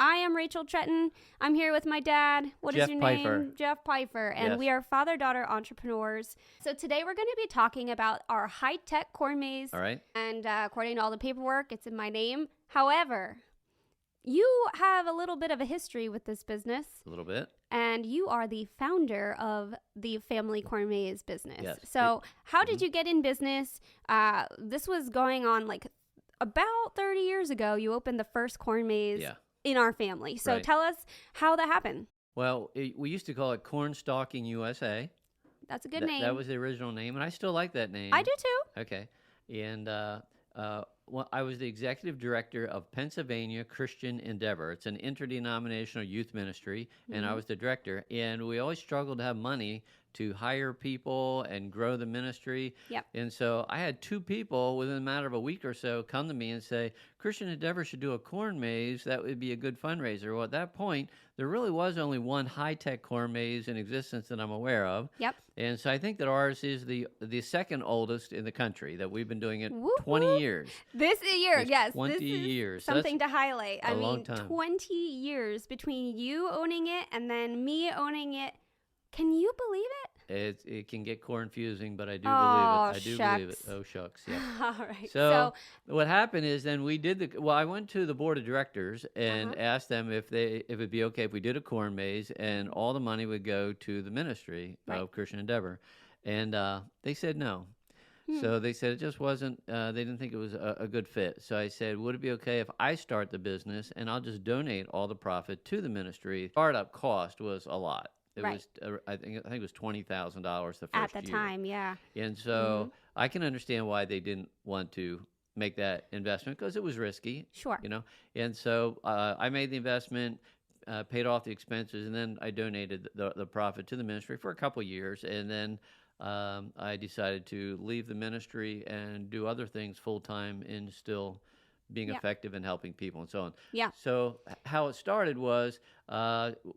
I am Rachel Trettin. I'm here with my dad. What is Jeff your Peiffer. name? Jeff Peiffer. And Yes. we are father-daughter entrepreneurs. So today we're going to be talking about our high-tech corn maze. All right. And according to all the paperwork, it's in my name. However, you have a little bit of a history with this business. A little bit. And you are the founder of the family corn maze business. Yes. So how did you get in business? This was going on like about 30 years ago. You opened the first corn maze in our family. So Right. tell us how that happened. Well, we used to call it Corn Stalking USA. That's a good name. That was the original name, and I still like that name. I do too. Okay. And well, I was the executive director of Pennsylvania Christian Endeavor. It's an interdenominational youth ministry, and I was the director. And we always struggled to have money to hire people and grow the ministry. Yep. And so I had two people within a matter of a week or so come to me and say, Christian Endeavor should do a corn maze. That would be a good fundraiser. Well, at that point, there really was only one high-tech corn maze in existence that I'm aware of. Yep. And so I think that ours is the second oldest in the country, that we've been doing it Whoop, 20 whoop. years. This year, It's yes. 20 this is years. So something to highlight. I a mean, long time. 20 years between you owning it and then me owning it. Can you believe it? It can get confusing, but I do Oh, believe it. I do believe it. shucks. Oh, shucks, yeah. All right. So what happened is then we did well, I went to the board of directors and asked them if it'd be okay if we did a corn maze and all the money would go to the ministry of Christian Endeavor. And they said no. So they said it just wasn't, they didn't think it was a good fit. So I said, would it be okay if I start the business and I'll just donate all the profit to the ministry? Startup cost was a lot. It was, I think it was $20,000 the first year. At the time, yeah. And so I can understand why they didn't want to make that investment because it was risky. Sure. You know, and so I made the investment, paid off the expenses, and then I donated the profit to the ministry for a couple of years, and then I decided to leave the ministry and do other things full time and still being effective in helping people and so on. Yeah. So how it started was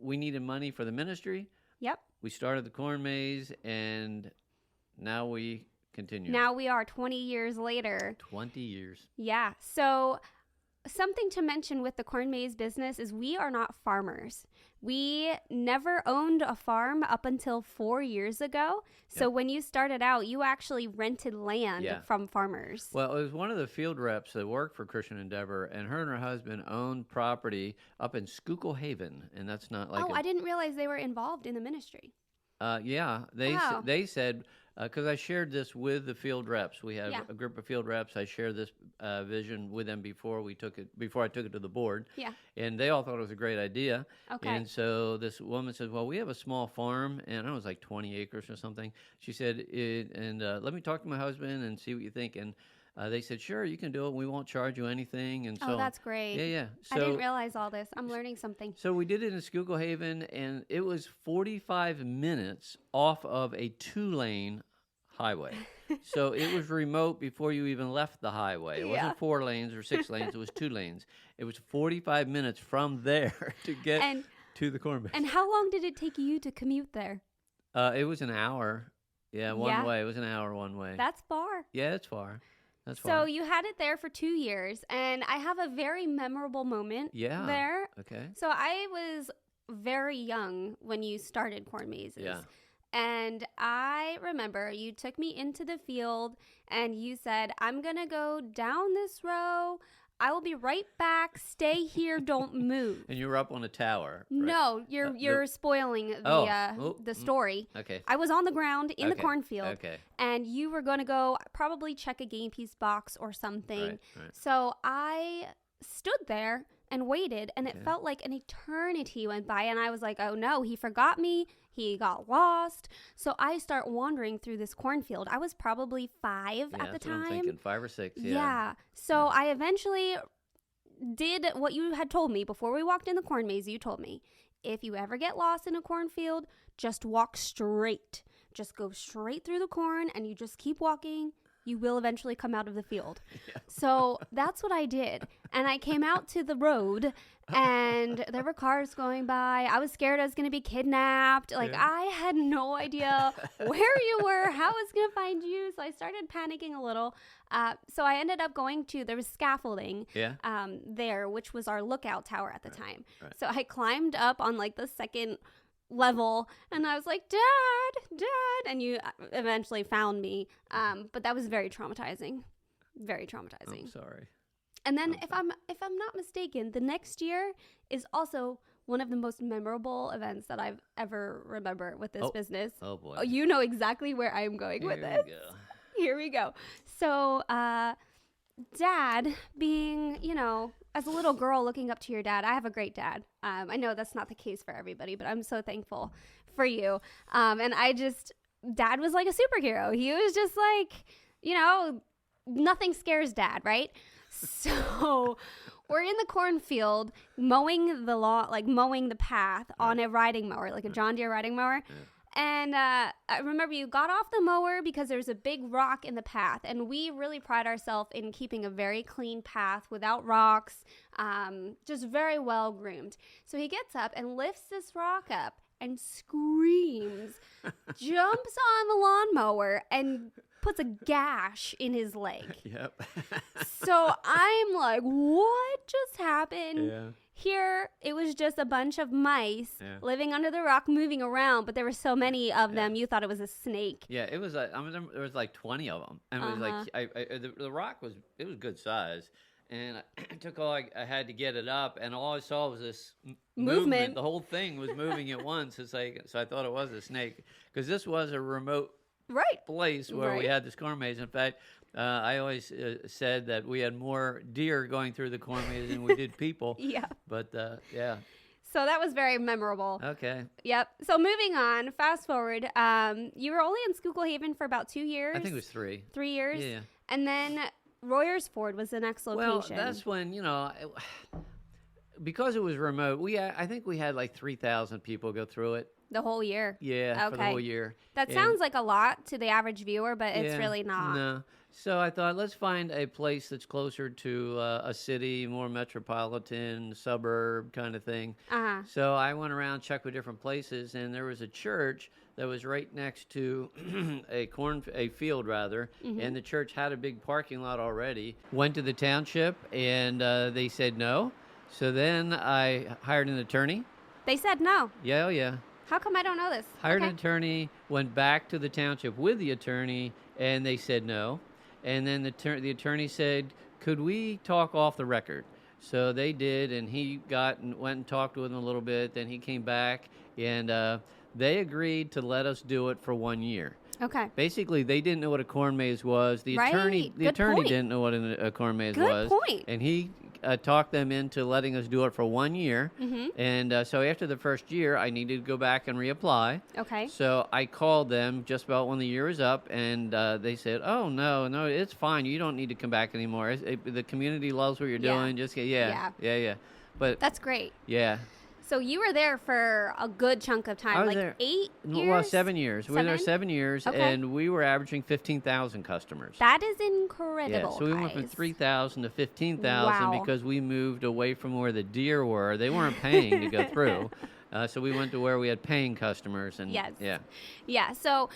we needed money for the ministry. Yep. We started the corn maze, and now we continue. Now we are 20 years later. 20 years. Yeah. So something to mention with the corn maze business is we are not farmers. We never owned a farm up until 4 years ago. So when you started out, you actually rented land from farmers. Well, it was one of the field reps that worked for Christian Endeavor, and her husband owned property up in Schuylkill Haven, and that's not like I didn't realize they were involved in the ministry. They said, because I shared this with the field reps. We had a group of field reps. I shared this vision with them before I took it to the board. Yeah. And they all thought it was a great idea. Okay. And so this woman said, well, we have a small farm, and it was like 20 acres or something. She said, let me talk to my husband and see what you think. And they said, sure, you can do it. We won't charge you anything. And so that's great. Yeah. So, I didn't realize all this. I'm learning something. So we did it in Schuylkill Haven, and it was 45 minutes off of a 2-lane highway. So it was remote before you even left the highway. It wasn't 4 lanes or 6 lanes. It was 2 lanes. It was 45 minutes from there to get to the corn maze. And how long did it take you to commute there? It was an hour. Yeah, one way. It was an hour one way. That's far. Yeah, it's far. That's so far. you had it there for 2 years, and I have a very memorable moment there. Okay. So I was very young when you started corn mazes. Yeah. And I remember you took me into the field and you said, I'm going to go down this row. I will be right back. Stay here. Don't move. And you were up on a tower. Right? No, you're spoiling the story. Okay. I was on the ground in the cornfield. Okay. And you were going to go probably check a game piece box or something. Right. So I stood there and waited, and it felt like an eternity went by, and I was like, oh no, he forgot me. He got lost. So I start wandering through this cornfield. I was probably 5 at the time. I'm thinking 5 or 6. Yeah. So I eventually did what you had told me before we walked in the corn maze. You told me, if you ever get lost in a cornfield, just walk straight. Just go straight through the corn, and you just keep walking you will eventually come out of the field. Yeah. So that's what I did. And I came out to the road, and there were cars going by. I was scared I was going to be kidnapped. Like, I had no idea where you were, how I was going to find you. So I started panicking a little. So I ended up going to, there was scaffolding there, which was our lookout tower at the time. Right. So I climbed up on like the second level, and I was like, Dad, and you eventually found me. But that was very traumatizing. I'm sorry. And then if I'm not mistaken, the next year is also one of the most memorable events that I've ever remember with this business. Oh boy. You know exactly where I'm going with this. Here we go. So, Dad, being, as a little girl looking up to your dad, I have a great dad. I know that's not the case for everybody, but I'm so thankful for you. And Dad was like a superhero. He was just like, nothing scares Dad, right? So we're in the cornfield mowing the lawn, like mowing the path on a riding mower, like a John Deere riding mower. Yeah. And I remember you got off the mower because there was a big rock in the path. And we really pride ourselves in keeping a very clean path without rocks, just very well groomed. So he gets up and lifts this rock up and screams, jumps on the lawnmower, and puts a gash in his leg. Yep. So I'm like, what just happened? Yeah. Here, it was just a bunch of mice living under the rock, moving around, but there were so many of them, you thought it was a snake. Yeah, it was. There was like 20 of them, and it was like the rock was good size, and I took all I had to get it up, and all I saw was this movement. The whole thing was moving at once. It's like, so I thought it was a snake, because this was a remote place where we had this corn maze. In fact, I always said that we had more deer going through the corn maze than we did people. Yeah. But, So that was very memorable. Okay. Yep. So moving on, fast forward, you were only in Schuylkill Haven for about 2 years. I think it was 3. 3 years? Yeah. And then Royersford was the next location. Well, that's when, because it was remote, I think we had like 3,000 people go through it. The whole year? Yeah, for the whole year. That sounds like a lot to the average viewer, but it's really not. No. So I thought, let's find a place that's closer to a city, more metropolitan, suburb kind of thing. Uh-huh. So I went around, checked with different places, and there was a church that was right next to a field, and the church had a big parking lot already. Went to the township, and they said no. So then I hired an attorney. They said no? Yeah, yeah. How come I don't know this? Hired an attorney, went back to the township with the attorney, and they said no. And then the attorney said, could we talk off the record? So they did, and he went and talked with him a little bit. Then he came back, and they agreed to let us do it for 1 year. Okay. Basically, they didn't know what a corn maze was. The attorney didn't know what a corn maze was. Good point. And he talked them into letting us do it for 1 year. Mm-hmm. And so after the first year, I needed to go back and reapply. Okay. So I called them just about when the year was up, and they said, oh, no, it's fine. You don't need to come back anymore. The community loves what you're doing. Just yeah. But that's great. Yeah. So you were there for a good chunk of time, like there, 8 years? Well, 7 years. We were there 7 years, and we were averaging 15,000 customers. That is incredible. Yeah, so we went from 3,000 to 15,000 because we moved away from where the deer were. They weren't paying to go through. So we went to where we had paying customers. And Yeah, so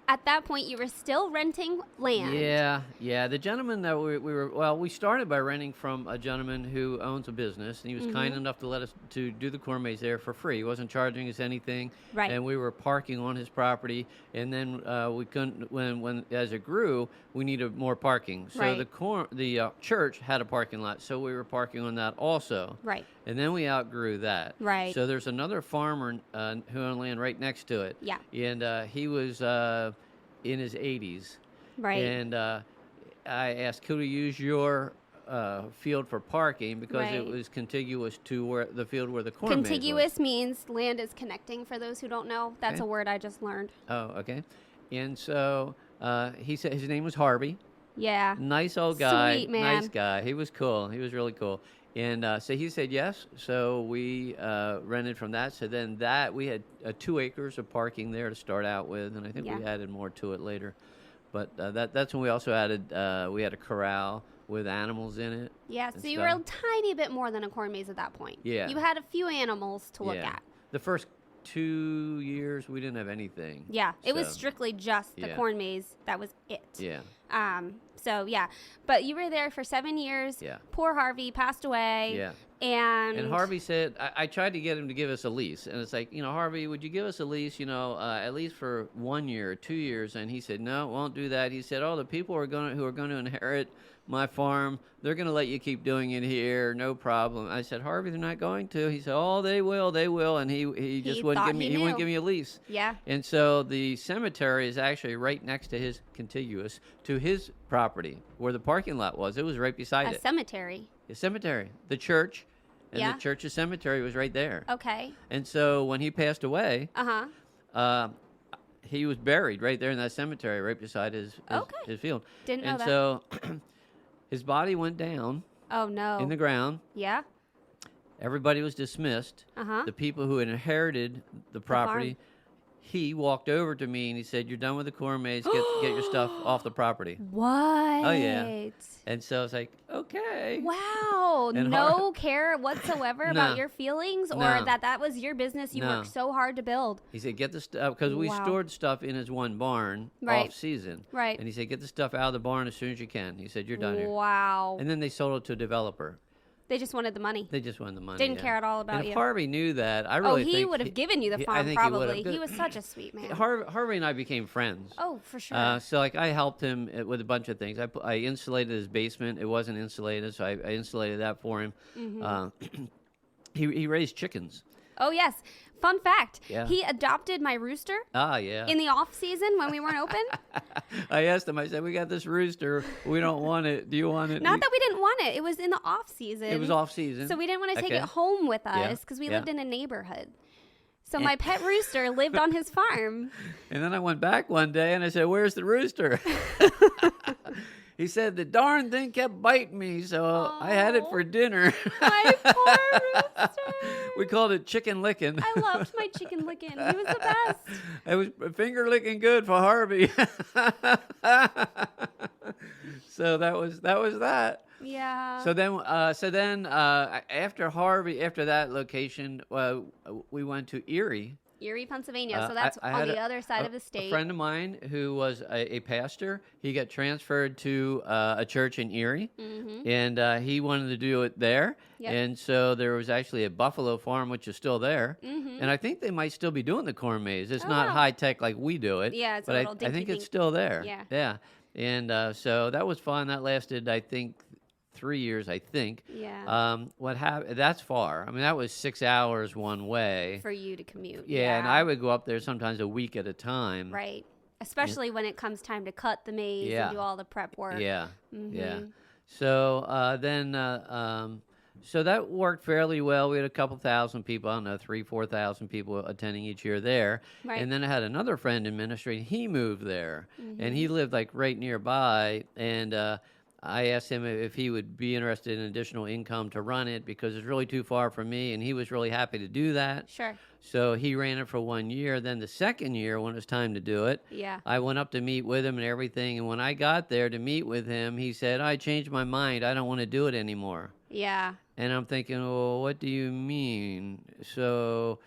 at that point, you were still renting land. Yeah. The gentleman that we started by renting from a gentleman who owns a business, and he was kind enough to let us to do the corn maze there for free. He wasn't charging us anything, and we were parking on his property. And then we couldn't, when as it grew, we needed more parking. So the church had a parking lot, so we were parking on that also. Right. And then we outgrew that. Right. So there's another farmer who owned land right next to it. Yeah. And he was in his 80s. Right. And I asked, could we use your field for parking because it was contiguous to where the field where the corn maze was. Contiguous means land is connecting, for those who don't know. That's a word I just learned. Oh, okay. And so he said his name was Harvey. Yeah. Nice old guy. Sweet man. Nice guy. He was cool. He was really cool. And so he said yes. So we rented from that. So then we had 2 acres of parking there to start out with, and I think we added more to it later. But that's when we also added, we had a corral with animals in it. Yeah, so you were a tiny bit more than a corn maze at that point. Yeah. You had a few animals to look at. The first 2 years, we didn't have anything. Yeah, it was strictly just the corn maze. That was it. Yeah. So, yeah. But you were there for 7 years. Yeah. Poor Harvey passed away. Yeah. And Harvey said, I tried to get him to give us a lease. And it's like, Harvey, would you give us a lease, at least for 1 year or 2 years? And he said, no, won't do that. He said, the people who are going to inherit my farm, they're going to let you keep doing it here, no problem. I said, Harvey, they're not going to. He said, they will. And he just wouldn't give me a lease. Yeah. And so the cemetery is actually right next to contiguous to his property, where the parking lot was. It was right beside it. A cemetery. A cemetery. The church. And the church's cemetery was right there. Okay. And so when he passed away, he was buried right there in that cemetery, right beside his field. Didn't know that. And so his body went down. Oh, no. In the ground. Yeah. Everybody was dismissed. The people who had inherited the property, he walked over to me and he said, you're done with the corn maze. Get your stuff off the property. What? Oh, yeah. And so I was like, okay. Wow. And no care whatsoever about your feelings or that was your business you worked so hard to build. He said, get the stuff, because we stored stuff in his one barn off season. Right. And he said, get the stuff out of the barn as soon as you can. He said, you're done here. Wow. And then they sold it to a developer. They just wanted the money. Didn't care at all about and you. If Harvey knew that, I really think he would have given you the farm, probably. He was such a sweet man. Harvey and I became friends. Oh, for sure. So, I helped him with a bunch of things. I insulated his basement. It wasn't insulated, so I insulated that for him. Mm-hmm. He raised chickens. Oh, yes. Fun fact. Yeah. He adopted my rooster. Ah, yeah. In the off season when we weren't open. I asked him, I said, we got this rooster. We don't want it. Do you want it? Not that we didn't want it. It was in the off season. It was off season. So we didn't want to take it home with us because we lived in a neighborhood. So my pet rooster lived on his farm. And then I went back one day and I said, where's the rooster? He said, the darn thing kept biting me, so I had it for dinner. My poor rooster. We called it chicken licking. I loved my chicken licking. He was the best. It was finger licking good for Harvey. So that was that. Yeah. So then, after that location, we went to Erie. Erie, Pennsylvania. So that's on the other side of the state. A friend of mine who was a pastor, he got transferred to a church in Erie, and he wanted to do it there. Yep. And so there was actually a buffalo farm, which is still there. And I think they might still be doing the corn maze. It's not high tech like we do it. Yeah, it's but a little dinky I think it's still there. Yeah. Yeah. And so that was fun. That lasted, I think, 3 years, I think. Yeah. What happened? That's far. I mean, that was 6 hours one way for you to commute. Yeah, and I would go up there sometimes a week at a time. Right. Especially when it comes time to cut the maize and do all the prep work. Yeah. Yeah. So so that worked fairly well. We had a couple thousand people, I don't know, 3,000-4,000 people attending each year there. Right. And then I had another friend in ministry, and he moved there. And he lived like right nearby. And I asked him if he would be interested in additional income to run it because it's really too far from me, and he was really happy to do that. Sure. So he ran it for 1 year. Then the second year, when it was time to do it, I went up to meet with him and everything. And when I got there to meet with him, he said, I changed my mind. I don't want to do it anymore. Yeah. And I'm thinking, well, what do you mean? So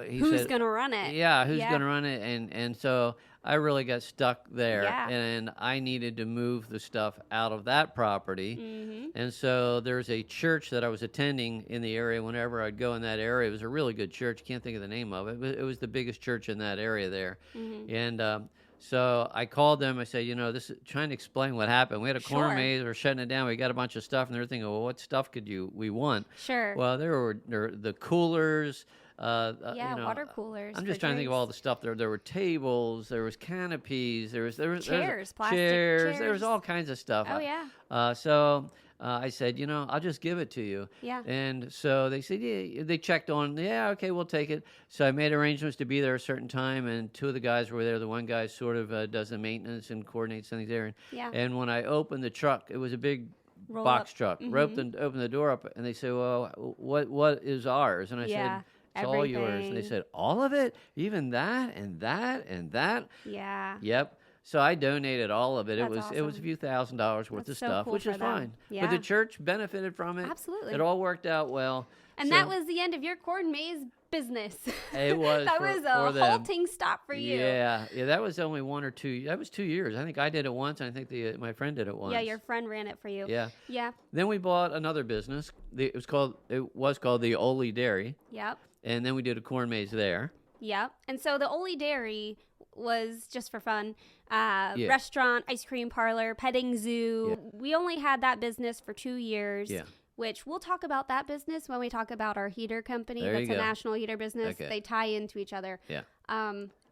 he said, who's going to run it? Yeah, who's going to run it? And so I really got stuck there. Yeah. And I needed to move the stuff out of that property. And so there's a church that I was attending in the area whenever I'd go in that area. It was a really good church. Can't think of the name of it, but it was the biggest church in that area there. And so I called them. I said, this is trying to explain what happened. We had a corn maze. We're shutting it down. We got a bunch of stuff. And they're thinking, well, what stuff could we want? Sure. Well, there were the coolers. Water coolers. I'm just trying to think of all the stuff there. There were tables, there was canopies, there was chairs, plastic chairs. There was all kinds of stuff. Oh yeah. So I said, I'll just give it to you. Yeah. And so they said, yeah. They checked on. Yeah, okay, we'll take it. So I made arrangements to be there a certain time, and two of the guys were there. The one guy sort of does the maintenance and coordinates things there. And when I opened the truck, it was a big box truck. Opened the door up, and they said, well, what is ours? And I said, it's all yours. And they said, all of it? Even that and that and that? Yeah. Yep. So I donated all of it. That's It was a awesome. few $1,000s worth That's of so stuff, cool which for is them. fine. Yeah. But the church benefited from it. Absolutely. It all worked out well. And So that was the end of your corn maze business. it was that for, was for a them. halting stop for you. Yeah, that was only 1 or 2. That was 2 years. I think I did it once. And I think my friend did it once. Yeah, your friend ran it for you. Yeah. Yeah. Then we bought another business. It was called the Ole Dairy, Yep. and then we did a corn maze there. Yep. And so the Ole Dairy was just for fun. Yeah. Restaurant, ice cream parlor, petting zoo. Yeah. We only had that business for 2 years. Yeah. Which we'll talk about that business when we talk about our heater company. There That's you a go. national heater business. Okay. They tie into each other. Yeah.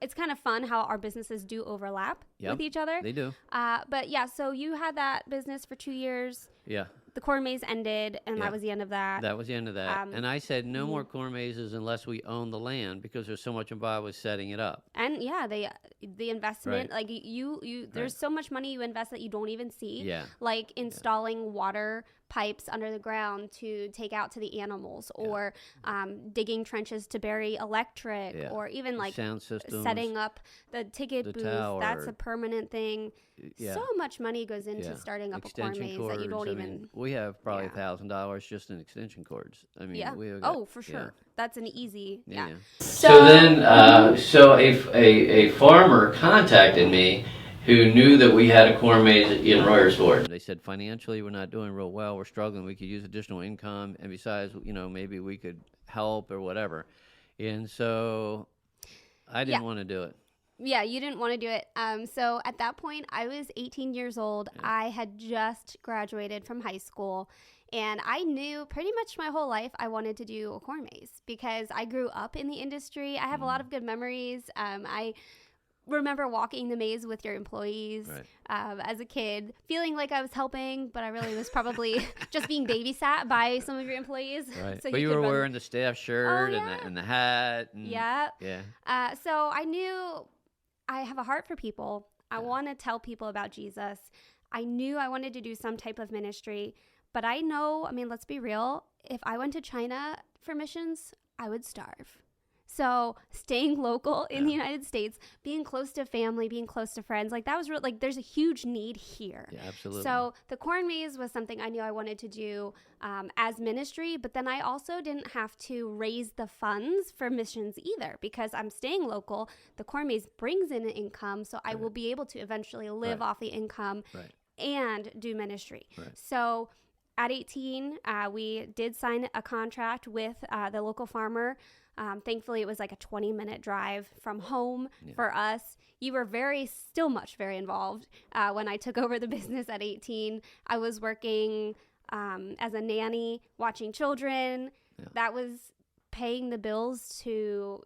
It's kind of fun how our businesses do overlap Yep, with each other. They do. But yeah, so you had that business for 2 years. Yeah. The corn maze ended, and Yeah. that was the end of that. That was the end of that. And I said no more corn mazes unless we own the land because there's so much involved with setting it up. And yeah, the investment, Right. like there's so much money you invest that you don't even see. Yeah. Like installing water pipes under the ground to take out to the animals, or digging trenches to bury electric, Yeah. or even like Sound systems. setting up the ticket the booth. tower. That's a permanent thing. Yeah. So much money goes into starting up Extension a corn maze cords. that you don't I even. mean, we have probably Yeah. $1,000 just in extension cords. I mean, Yeah. we have got, Oh, for sure. That's an easy. Yeah. So then, so a farmer contacted me who knew that we had a corn maze in Royersford. They said financially we're not doing real well. We're struggling. We could use additional income, and besides, maybe we could help or whatever. And so I didn't want to do it. Yeah, you didn't want to do it. So at that point, I was 18 years old. Yeah. I had just graduated from high school, and I knew pretty much my whole life I wanted to do a corn maze because I grew up in the industry. I have a lot of good memories. I remember walking the maze with your employees as a kid, feeling like I was helping, but I really was probably just being babysat by some of your employees. Right. So but you could were run- wearing the staff shirt yeah. and the hat. And, Yeah. Yeah. So I knew I have a heart for people. I want to tell people about Jesus. I knew I wanted to do some type of ministry, but I know, let's be real. If I went to China for missions, I would starve. So staying local in the United States, being close to family, being close to friends, like that was real. Like there's a huge need here. Yeah, absolutely. So the corn maze was something I knew I wanted to do as ministry, but then I also didn't have to raise the funds for missions either because I'm staying local. The corn maze brings in an income, so I will be able to eventually live off the income and do ministry. Right. So at 18, we did sign a contract with the local farmer. Thankfully, it was like a 20-minute drive from home for us. You were very involved. When I took over the business at 18, I was working as a nanny, watching children. Yeah. That was paying the bills to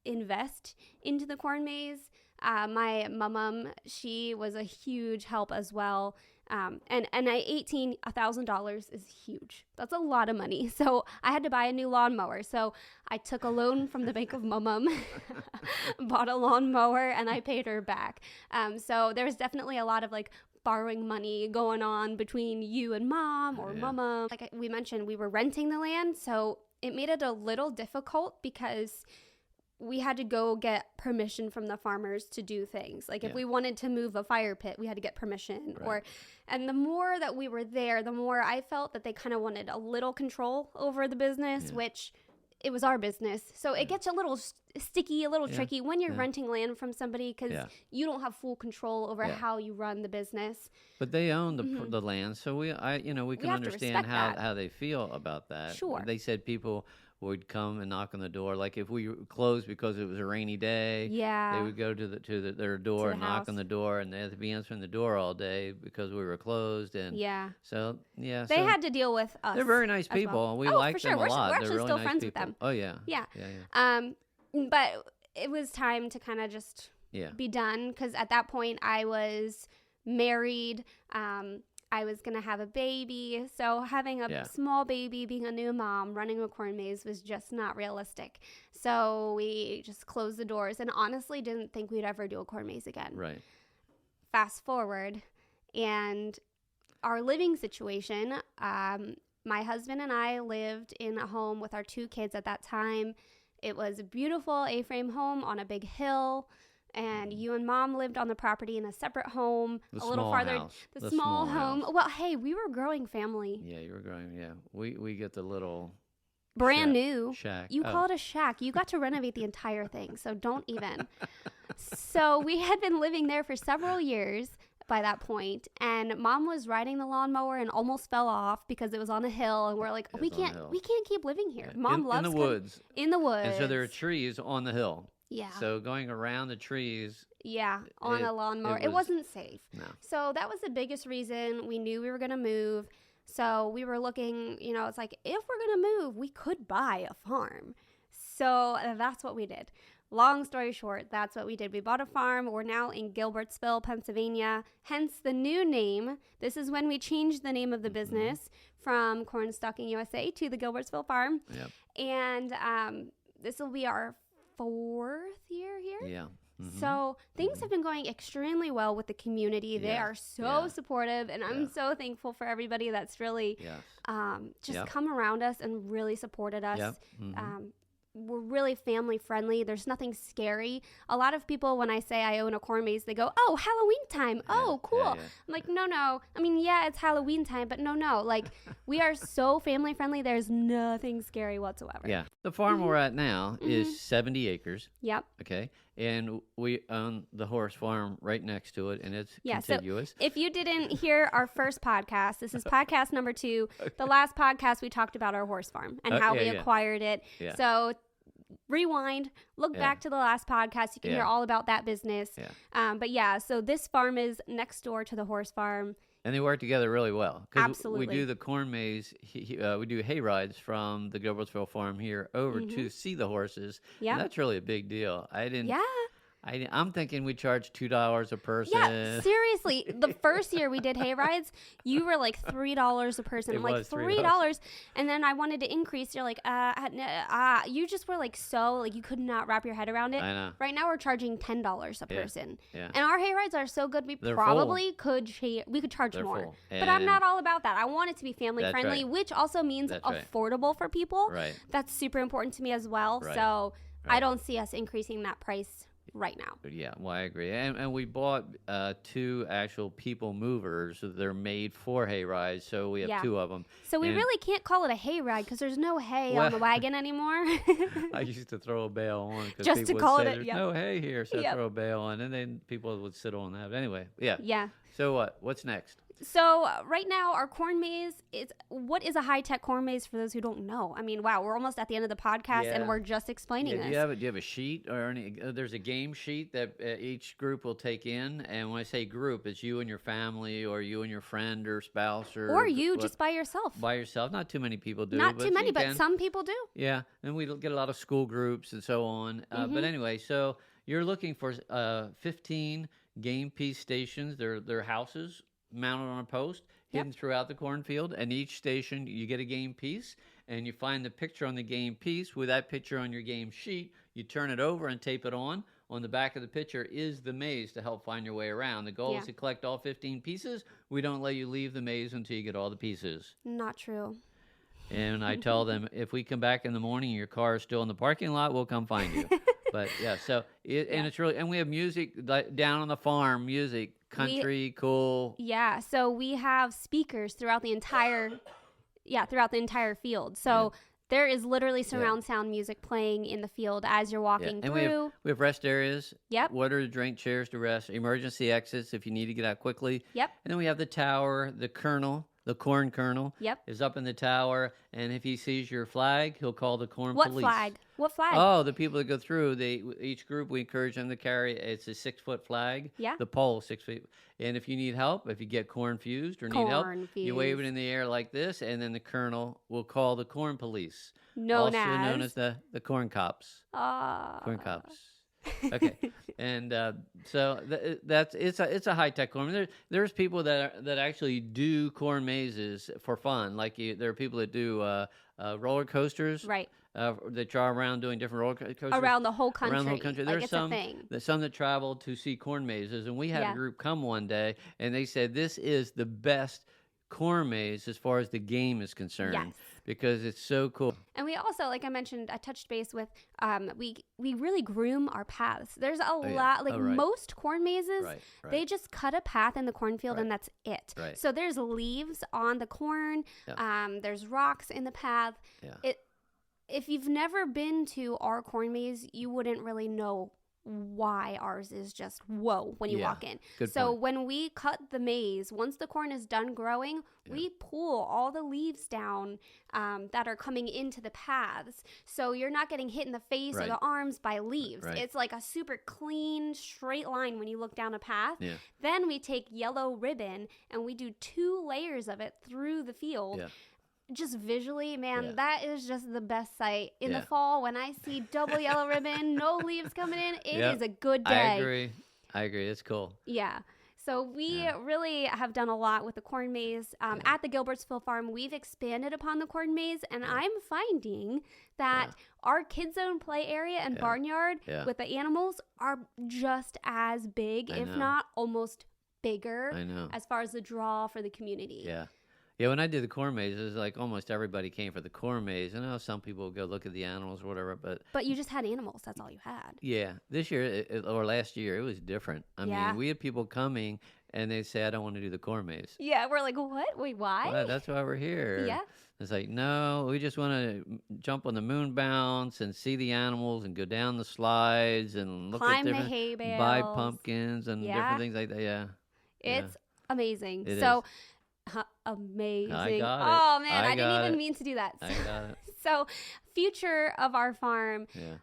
invest into the corn maze. My mom, she was a huge help as well. And at 18, $1,000 is huge. That's a lot of money. So I had to buy a new lawnmower. So I took a loan from the bank of mom, bought a lawnmower, and I paid her back. So there was definitely a lot of like borrowing money going on between you and mom or mama. Like we mentioned, we were renting the land. So it made it a little difficult because we had to go get permission from the farmers to do things. Like if we wanted to move a fire pit, we had to get permission. And the more that we were there, the more I felt that they kind of wanted a little control over the business, which it was our business. So it gets a little sticky, a little tricky when you're renting land from somebody because you don't have full control over how you run the business. But they own the land, so we can understand how they feel about that. Sure. They said people would come and knock on the door, like if we closed because it was a rainy day. Yeah. They would go to their door and knock on the door, and they had to be answering the door all day because we were closed. And so they had to deal with us. They're very nice people, and we like them a lot. We're actually really still nice friends people. with them. Oh yeah. Yeah. But it was time to kind of just be done because at that point I was married. I was going to have a baby. So having a small baby, being a new mom, running a corn maze was just not realistic. So we just closed the doors and honestly didn't think we'd ever do a corn maze again. Right. Fast forward, and our living situation, my husband and I lived in a home with our 2 kids at that time. It was a beautiful A-frame home on a big hill. and you and Mom lived on the property in a separate home, The a little small farther. house. The small home. house. Well, hey, we were a growing family. Yeah, you were growing. Yeah, we get the little Brand shack. new. Shack. You call it a shack. You got to renovate the entire thing, so don't even. So we had been living there for several years by that point, and Mom was riding the lawnmower and almost fell off because it was on a hill, and we're like, we can't keep living here. Yeah. Mom loves in the woods. In the woods. And so there are trees on the hill. Yeah. So going around the trees. Yeah, on a lawnmower. It wasn't safe. No. So that was the biggest reason we knew we were going to move. So we were looking, it's like, if we're going to move, we could buy a farm. So that's what we did. Long story short, that's what we did. We bought a farm. We're now in Gilbertsville, Pennsylvania, hence the new name. This is when we changed the name of the business from Corn Stalking USA to the Gilbertsville Farm. Yep. And this will be our 4th year here. Yeah. Mm-hmm. So things have been going extremely well with the community. They are so supportive, and I'm so thankful for everybody that's really just come around us and really supported us. Yep. Mm-hmm. We're really family friendly. There's nothing scary. A lot of people, when I say I own a corn maze, they go, "Oh, Halloween time. Oh, cool." Yeah. I'm like, no. I mean, yeah, it's Halloween time, but no. Like, we are so family friendly. There's nothing scary whatsoever. Yeah. The farm we're at now is 70 acres. Yep. Okay. And we own the horse farm right next to it, and it's contiguous. So if you didn't hear our first podcast, this is podcast number 2. The last podcast, we talked about our horse farm and how we acquired it. Yeah. So rewind, look back to the last podcast. You can hear all about that business. Yeah. So this farm is next door to the horse farm. And they work together really well. Absolutely. We do the corn maze. We do hay rides from the Gilbertsville Farm here over to see the horses. Yeah. That's really a big deal. Yeah. I'm thinking we charge $2 a person. Yeah, seriously. The first year we did hay rides, you were like $3 a person. I'm like, $3. And then I wanted to increase. You're like, you just were like you could not wrap your head around it. I know. Right now we're charging $10 a person. Yeah. And our hay rides are so good, They're probably could charge They're more. full. But I'm not all about that. I want it to be family friendly, right. which also means affordable for people. Right. That's super important to me as well. Right. So I don't see us increasing that price right now. Yeah, well, I agree. And we bought 2 actual people movers. They're made for hay rides, so we have 2 of them. So we really can't call it a hay ride because there's no hay on the wagon anymore. I used to throw a bale on because just people to call would say, it. there's no hay here, so I throw a bale on, and then people would sit on that. But anyway, yeah. So what's next? So right now, our corn maze is, what is a high-tech corn maze for those who don't know? I mean, wow, we're almost at the end of the podcast, and we're just explaining this. Do you have a sheet or any? There's a game sheet that each group will take in, and when I say group, it's you and your family, or you and your friend or spouse, or you just by yourself. By yourself. Not too many people do. Not too many, but some people do. Yeah, and we get a lot of school groups and so on. But anyway, so you're looking for 15 game piece stations. They're houses mounted on a post, hidden throughout the cornfield, and each station you get a game piece, and you find the picture on the game piece with that picture on your game sheet. You turn it over and tape it on. On the back of the picture is the maze to help find your way around. The goal is to collect all 15 pieces. We don't let you leave the maze until you get all the pieces. Not true. And I tell them, if we come back in the morning and your car is still in the parking lot, we'll come find you. But and it's really, and we have music down on the farm, music, country, cool. Yeah, so we have speakers throughout the entire field. So there is literally surround sound music playing in the field as you're walking through. And we have rest areas. Yep. Water to drink, chairs to rest, emergency exits if you need to get out quickly. Yep. And then we have the tower, the corn kernel is up in the tower, and if he sees your flag, he'll call the corn police. What flag? Oh, the people that go through, each group, we encourage them to carry, it's a 6-foot flag. Yeah. The pole, 6 feet. And if you need help, if you get corn fused or need help, you wave it in the air like this, and then the colonel will call the corn police. Also known as the corn cops. Corn cops. Okay, and so it's a high tech corn. There's people that actually do corn mazes for fun. Like there are people that do roller coasters. Right. They drive around doing different roller coasters around the whole country. There's some that travel to see corn mazes, and we had a group come one day, and they said this is the best corn maze as far as the game is concerned. Yes. Because it's so cool. And we also, like I mentioned, I touched base with, we really groom our paths. There's a lot, like most corn mazes, they just cut a path in the cornfield and that's it. Right. So there's leaves on the corn. There's rocks in the path. Yeah. If you've never been to our corn maze, you wouldn't really know why ours is just whoa when you walk in. So when we cut the maze, once the corn is done growing, we pull all the leaves down that are coming into the paths. So you're not getting hit in the face or the arms by leaves. It's like a super clean, straight line when you look down a path. Then we take yellow ribbon and we do 2 layers of it through the field. Just visually, man, that is just the best sight. In the fall, when I see double yellow ribbon, no leaves coming in, it is a good day. I agree. It's cool. Yeah. So we really have done a lot with the corn maze. At the Gilbertsville Farm, we've expanded upon the corn maze, and I'm finding that our kids zone play area and barnyard with the animals are just as big, if not almost bigger, as far as the draw for the community. Yeah, when I did the corn maze, it was like almost everybody came for the corn maze. I know some people would go look at the animals or whatever, but you just had animals. That's all you had. Yeah, this year or last year, it was different. I mean, we had people coming, and they say, I don't want to do the corn maze. Yeah, we're like, what? Wait, why? Well, that's why we're here. Yeah. It's like, no, we just want to jump on the moon bounce and see the animals and go down the slides and look Climb at different, the hay bales. buy pumpkins and different things like that. Yeah. It's amazing. It so. is. Amazing. I got it. Oh man, I didn't even it. mean to do that. I got it. So, future of our farm. Yeah.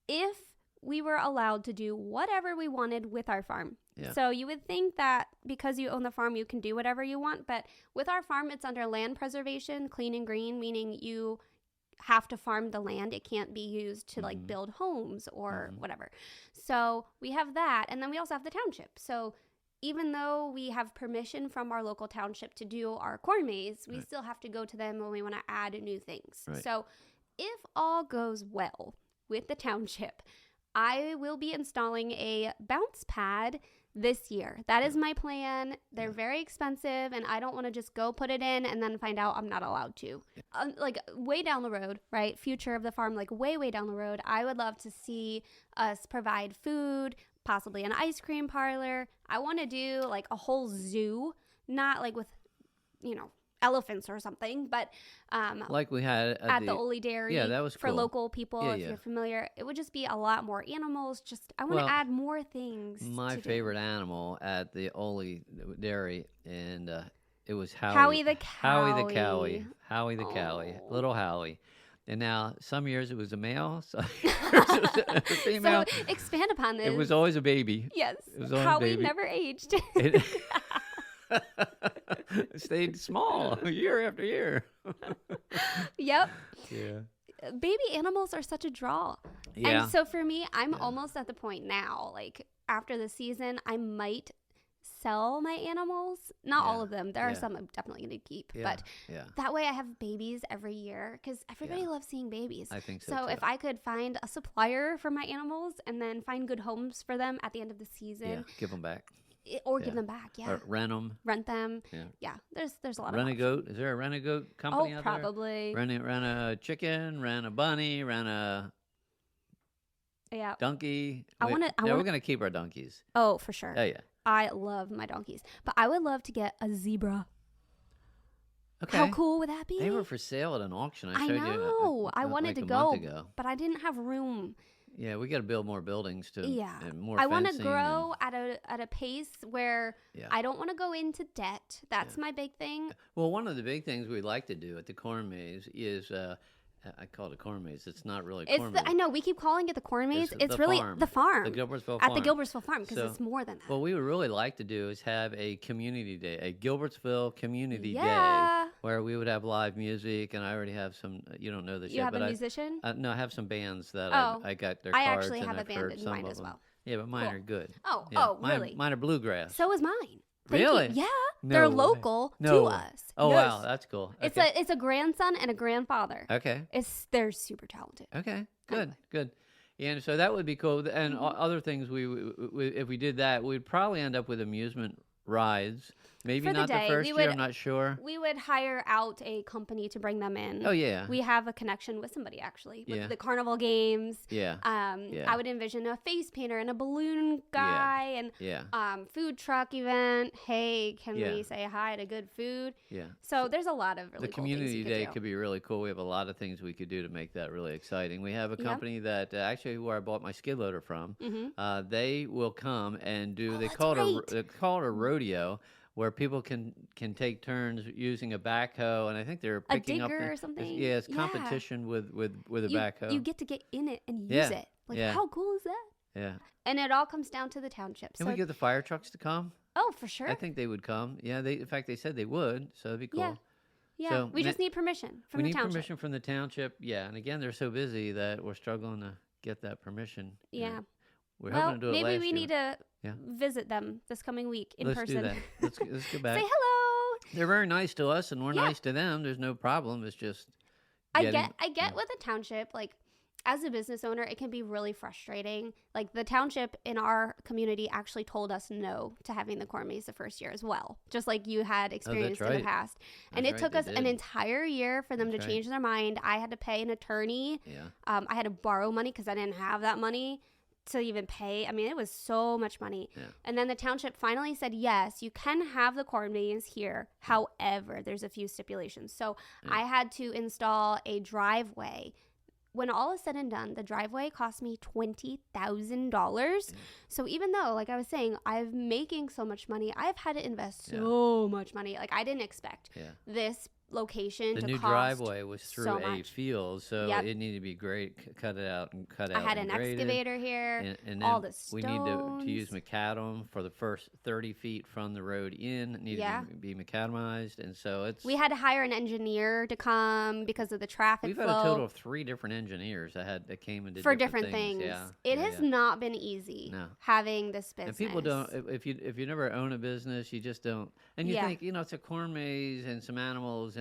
If we were allowed to do whatever we wanted with our farm. Yeah. So you would think that because you own the farm, you can do whatever you want. But with our farm, it's under land preservation, clean and green, meaning you have to farm the land. It can't be used to like build homes or whatever. So we have that. And then we also have the township. So even though we have permission from our local township to do our corn maze, we still have to go to them when we want to add new things. So if all goes well with the township, I will be installing a bounce pad this year. That is my plan. They're very expensive, and I don't want to just go put it in and then find out I'm not allowed to. Like way down the road, right? Future of the farm, like way down the road, I would love to see us provide food, possibly an ice cream parlor. I want to do like a whole zoo, not like with, elephants or something, but like we had at the Ole Dairy. Yeah, that was for cool. local people. If you're familiar, it would just be a lot more animals. I want to add more things. My favorite animal at the Ole Dairy, and it was Howie the cowie. Howie the cowie, little Howie. And now, some years it was a male, some years it was a female. So expand upon this. It was always a baby. Yes. It was always Howie a baby. never aged. It stayed small year after year. Yep. Yeah. Baby animals are such a draw. Yeah. And so for me, I'm almost at the point now, like after the season, I might sell my animals. Not all of them. There are some I'm definitely going to keep. But that way I have babies every year because everybody loves seeing babies. I think so So too. if I could find a supplier for my animals and then find good homes for them at the end of the season. Give them back. Or give them back, Or rent them. Rent them. Yeah, there's a lot of Rent a goat. Is there a rent a goat company out probably. there? Rent a chicken, rent a bunny, rent a donkey. We're going to keep our donkeys. Oh, for sure. Oh, yeah. I love my donkeys. But I would love to get a zebra. Okay. How cool would that be? They were for sale at an auction. I showed know. you. I wanted like to a go, month ago. but I didn't have room. Yeah, we got to build more buildings too. Yeah, and more I want to fencing grow at a pace where I don't want to go into debt. That's my big thing. Well, one of the big things we'd like to do at the corn maze is I call it a corn maze. It's not really a corn maze. I know we keep calling it the corn maze. It's the really farm. the farm. The Gilbertsville Farm. At the Gilbertsville Farm because it's more than that. What we would really like to do is have a community day, a Gilbertsville community day, where we would have live music. And I already have some. You don't know this you yet, have but a musician? No, I have some bands that I got their cards. I actually have and a I've band heard in some mine of as them. well. Yeah, but mine are good. Really? Mine are bluegrass. So is mine. Thank Really? you. Yeah. No They're way. local No to way. us. Oh, Yes. wow. That's cool. It's a grandson and a grandfather. Okay. They're super talented. Okay. Good. Good. Yeah, and so that would be cool. And other things, we if we did that, we'd probably end up with amusement rides. Maybe For the not the day. first year. I'm not sure. We would hire out a company to bring them in. Oh, yeah. We have a connection with somebody, actually, with Yeah. the carnival games. Yeah. I would envision a face painter and a balloon guy and food truck event. Hey, can we say hi to good food? Yeah. So there's a lot of really the cool things community you day could could be really cool. We have a lot of things we could do to make that really exciting. We have a company that actually where I bought my skid loader from. Mm-hmm. They will come and do. They call it a rodeo, where people can take turns using a backhoe, and I think they're picking up or something. It's competition with a backhoe. You get to get in it and use it. Like how cool is that? Yeah. And it all comes down to the township. Can we get the fire trucks to come? Oh, for sure. I think they would come. Yeah, in fact they said they would, so it'd be cool. Yeah. Yeah, so we just need permission from the township. We need permission from the township, and again, they're so busy that we're struggling to get that permission. Yeah. We're hoping to do it maybe last we year. need to visit them this coming week in person. Let's do that. Let's go back. Say hello. They're very nice to us, and we're nice to them. There's no problem. It's just I get with the township, like, as a business owner, it can be really frustrating. Like, the township in our community actually told us no to having the corn maze the first year as well, just like you had experienced in the past. And it took us an entire year for them to change their mind. I had to pay an attorney. Yeah. I had to borrow money because I didn't have that money to even pay. I mean, it was so much money. Yeah. And then the township finally said, yes, you can have the corn maze here. However, there's a few stipulations. So I had to install a driveway. When all is said and done, the driveway cost me $20,000. So even though, like I was saying, I'm making so much money, I've had to invest so much money. Like, I didn't expect this location to cost the new driveway was through so a field, so it needed to be cut it out and cut out. I had an excavator here, and all the stones. We need to use macadam for the first 30 feet from the road in. It needed to be macadamized, and so we had to hire an engineer to come because of the traffic flow. We've had a total of 3 different engineers that came and did for different things. It has not been easy having this business. And people don't. If you never own a business, you just don't. And you think, it's a corn maze and some animals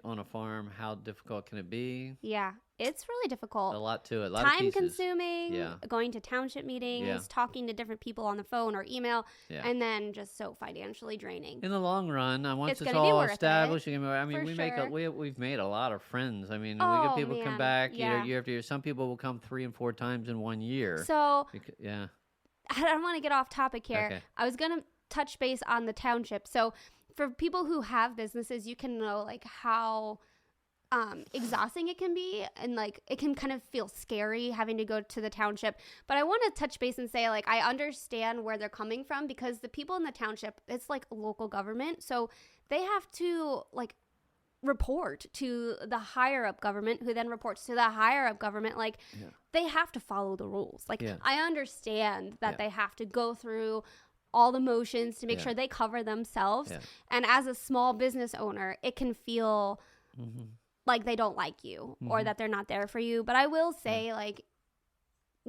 on a farm. How difficult can it be? Yeah, it's really difficult. A lot to it. Time consuming. Yeah. Going to township meetings, talking to different people on the phone or email, and then just so financially draining. In the long run, once it's all established, we've made a lot of friends. I mean, we get people come back year after year. Some people will come 3 and 4 times in 1 year. So I don't want to get off topic here. Okay. I was gonna touch base on the township. So for people who have businesses, you can know like how exhausting it can be, and like it can kind of feel scary having to go to the township. But I want to touch base and say, like, I understand where they're coming from, because the people in the township, it's like local government, so they have to like report to the higher up government, who then reports to the higher up government. Like they have to follow the rules. Like I understand that they have to go through all the motions to make sure they cover themselves. And as a small business owner, it can feel like they don't like you or that they're not there for you. But I will say, like,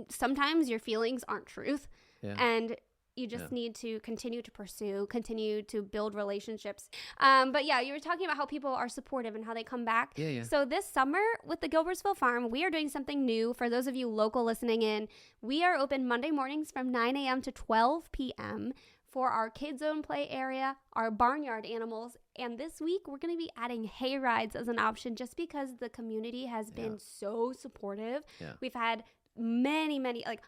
sometimes your feelings aren't truth. And you just need to continue to build relationships. But yeah, you were talking about how people are supportive and how they come back. So this summer with the Gilbertsville Farm, we are doing something new. For those of you local listening in, we are open Monday mornings from 9 a.m. to 12 p.m. for our kids zone play area, our barnyard animals. And this week we're going to be adding hay rides as an option, just because the community has been so supportive. We've had many, like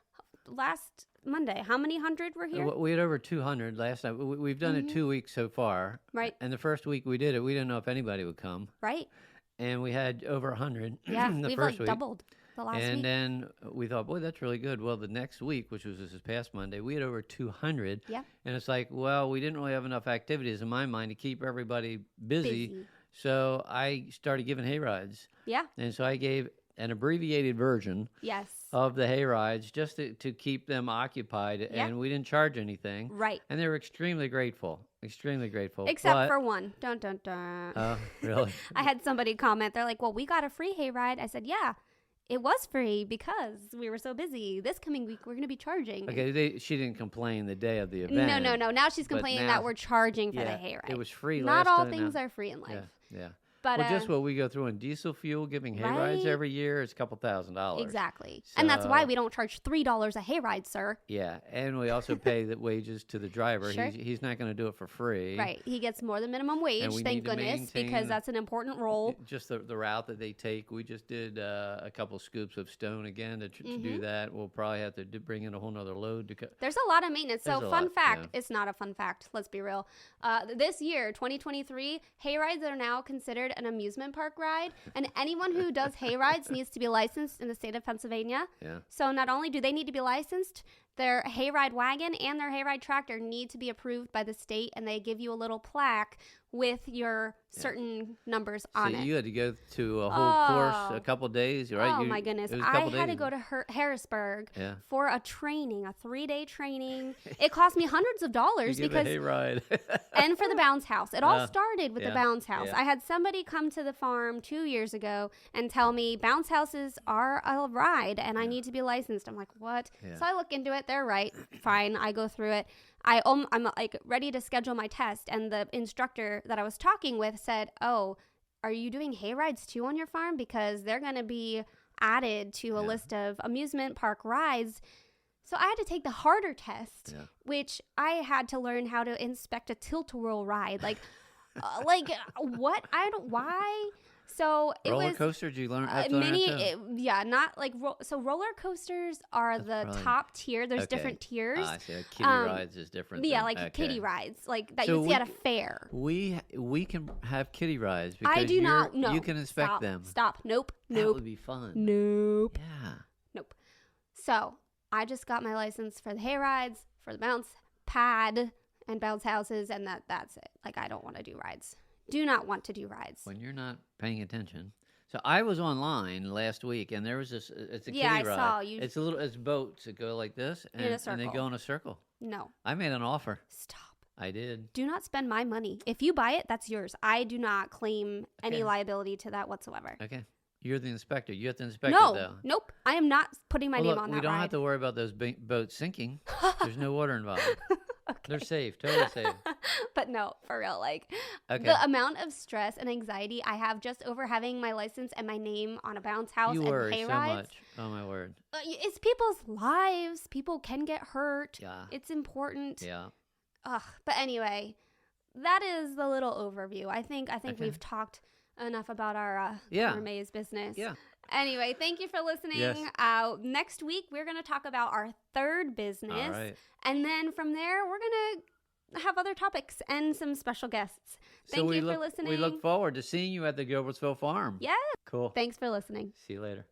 last Monday, how many hundred were here? We had over 200 last night. We've done it 2 weeks so far. Right. And the first week we did it, we didn't know if anybody would come. Right. And we had over 100 we've first week. Doubled the last week. And then we thought, boy, that's really good. Well, the next week, which was this past Monday, we had over 200. Yeah. And it's like, well, we didn't really have enough activities in my mind to keep everybody busy. So I started giving hay rides. Yeah. And so I gave an abbreviated version of the hay rides just to keep them occupied, and we didn't charge anything. Right. And they were extremely grateful. Except for one. Dun, dun, dun. Oh, really? I had somebody comment. They're like, well, we got a free hay ride. I said, yeah, it was free because we were so busy. This coming week, we're going to be charging. Okay, she didn't complain the day of the event. No. Now she's complaining that we're charging for the hay ride. It was free Not last all time. things are free in life. Yeah. But well, just what we go through in diesel fuel, giving hay rides every year, it's a couple $1,000s. Exactly. So, and that's why we don't charge $3 a hayride, sir. Yeah, and we also pay the wages to the driver. Sure. He's not going to do it for free. Right. He gets more than minimum wage, thank goodness, because that's an important role. Just the route that they take. We just did a couple scoops of stone again to do that. We'll probably have to bring in a whole nother load. There's a lot of maintenance. So fun fact, it's not a fun fact. Let's be real. This year, 2023, hayrides are now considered an amusement park ride, and anyone who does hayrides needs to be licensed in the state of Pennsylvania. Yeah. So not only do they need to be licensed, their hayride wagon and their hayride tractor need to be approved by the state, and they give you a little plaque with your certain numbers on it. You had to go to a whole course, a couple days, right? Oh, my goodness. I had to go to Harrisburg for a training, a 3-day training. It cost me hundreds of dollars because a hayride. And for the bounce house. It all started with the bounce house. Yeah. I had somebody come to the farm 2 years ago and tell me bounce houses are a ride and I need to be licensed. I'm like, what? Yeah. So I look into it. They're right. Fine. I go through it. I'm like ready to schedule my test, and the instructor that I was talking with said, "Oh, are you doing hay rides too on your farm? Because they're going to be added to a list of amusement park rides." So I had to take the harder test, which I had to learn how to inspect a tilt-a-whirl ride. Like what? Why? So it roller was coaster. Did you learn? Not like so. Roller coasters are the top tier. There's different tiers. I see. Kiddie rides is different. Yeah, kiddie rides, like that you see at a fair. We can have kiddie rides because I do not. No, you can inspect them. Stop. Nope. That would be fun. Nope. Yeah. Nope. So I just got my license for the hay rides, for the bounce pad, and bounce houses, and that's it. Like I don't want to do rides. Do not want to do rides. When you're not paying attention. So I was online last week, and there was this. It's a kiddie ride. I saw you. It's boats that go like this, and they go in a circle. No. I made an offer. Stop. I did. Do not spend my money. If you buy it, that's yours. I do not claim any liability to that whatsoever. Okay. You're the inspector. You have to inspect it, though. Nope. I am not putting my name on that We don't ride. have to worry about those boats sinking. There's no water involved. Okay. They're safe. Totally safe. But no, for real. The amount of stress and anxiety I have just over having my license and my name on a bounce house and hay rides. So much. Oh, my word. It's people's lives. People can get hurt. Yeah. It's important. Yeah. Ugh. But anyway, that is the little overview. I think we've talked enough about our maze business. Yeah. Anyway, thank you for listening. Yes. Next week, we're going to talk about our third business. All right. And then from there, we're going to have other topics and some special guests. Thank you for listening. We look forward to seeing you at the Gilbertsville Farm. Yeah. Cool. Thanks for listening. See you later.